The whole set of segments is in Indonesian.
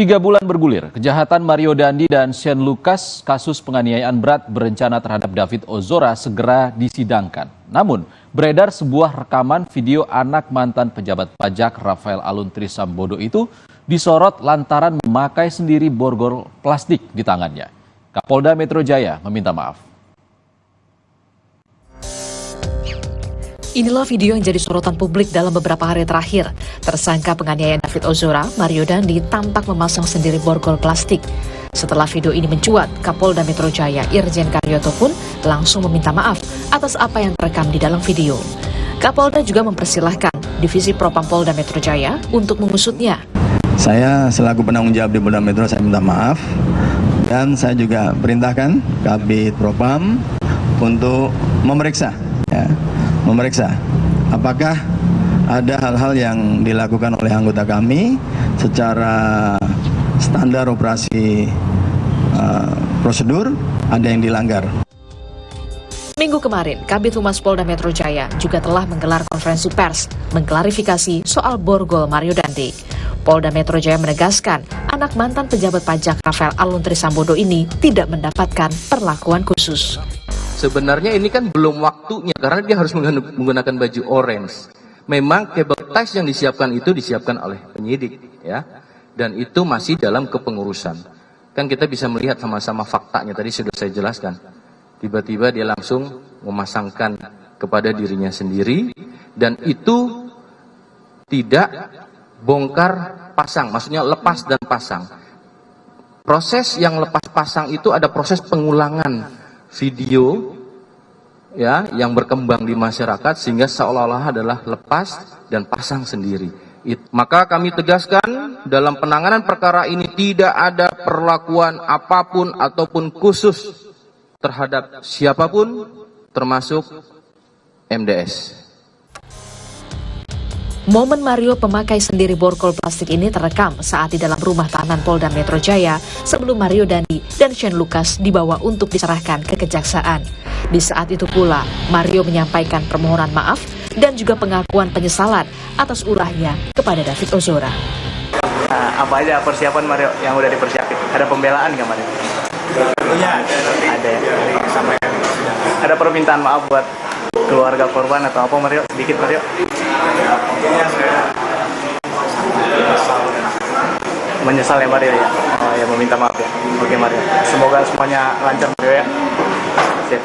3 bulan bergulir, kejahatan Mario Dandi dan Shane Lucas kasus penganiayaan berat berencana terhadap David Ozora segera disidangkan. Namun, beredar sebuah rekaman video anak mantan pejabat pajak Rafael Aluntri Sambodo itu disorot lantaran memakai sendiri borgol plastik di tangannya. Kapolda Metro Jaya meminta maaf. Inilah video yang jadi sorotan publik dalam beberapa hari terakhir. Tersangka penganiayaan David Ozora, Mario Dandi, tampak memasang sendiri borgol plastik. Setelah video ini mencuat, Kapolda Metro Jaya Irjen Karyoto pun langsung meminta maaf atas apa yang terekam di dalam video. Kapolda juga mempersilahkan Divisi Propam Polda Metro Jaya untuk mengusutnya. Saya selaku penanggung jawab di Polda Metro, saya minta maaf. Dan saya juga perintahkan Kabid Propam untuk memeriksa apakah ada hal-hal yang dilakukan oleh anggota kami secara standar operasi prosedur ada yang dilanggar. Minggu kemarin, Kabid Humas Polda Metro Jaya juga telah menggelar konferensi pers mengklarifikasi soal borgol Mario Dandi. Polda Metro Jaya menegaskan anak mantan pejabat pajak Rafael Aluntri Sambodo ini tidak mendapatkan perlakuan khusus. Sebenarnya ini kan belum waktunya karena dia harus menggunakan baju orange. Memang cable ties yang disiapkan itu disiapkan oleh penyidik, ya, dan itu masih dalam kepengurusan. Kan kita bisa melihat sama-sama faktanya tadi sudah saya jelaskan. Tiba-tiba dia langsung memasangkan kepada dirinya sendiri dan itu tidak bongkar pasang, maksudnya lepas dan pasang. Proses yang lepas pasang itu ada proses pengulangan video ya yang berkembang di masyarakat sehingga seolah-olah adalah lepas dan pasang sendiri. Maka kami tegaskan dalam penanganan perkara ini tidak ada perlakuan apapun ataupun khusus terhadap siapapun termasuk MDS. Momen Mario pemakai sendiri borgol plastik ini terekam saat di dalam rumah tahanan Polda Metro Jaya sebelum Mario Dandi dan Shane Lucas dibawa untuk diserahkan ke kejaksaan. Di saat itu pula, Mario menyampaikan permohonan maaf dan juga pengakuan penyesalan atas ulahnya kepada David Ozora. Apa aja persiapan Mario yang udah dipersiapin? Ada pembelaan nggak Mario? Ada. Ada permintaan maaf buat keluarga korban atau apa Mario? Sedikit Mario. Menyesal ya Mario ya? Oh ya, meminta maaf ya. Oke Mario. Semoga semuanya lancar Mario ya. Sip.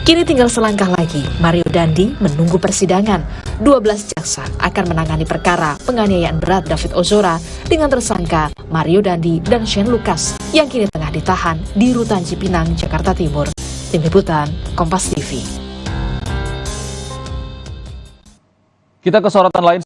Kini tinggal selangkah lagi, Mario Dandi menunggu persidangan. 12 jaksa akan menangani perkara penganiayaan berat David Ozora dengan tersangka Mario Dandi dan Shane Lucas yang kini tengah ditahan di Rutan Cipinang, Jakarta Timur. Tim Liputan, Kompas TV. Kita ke sorotan lain.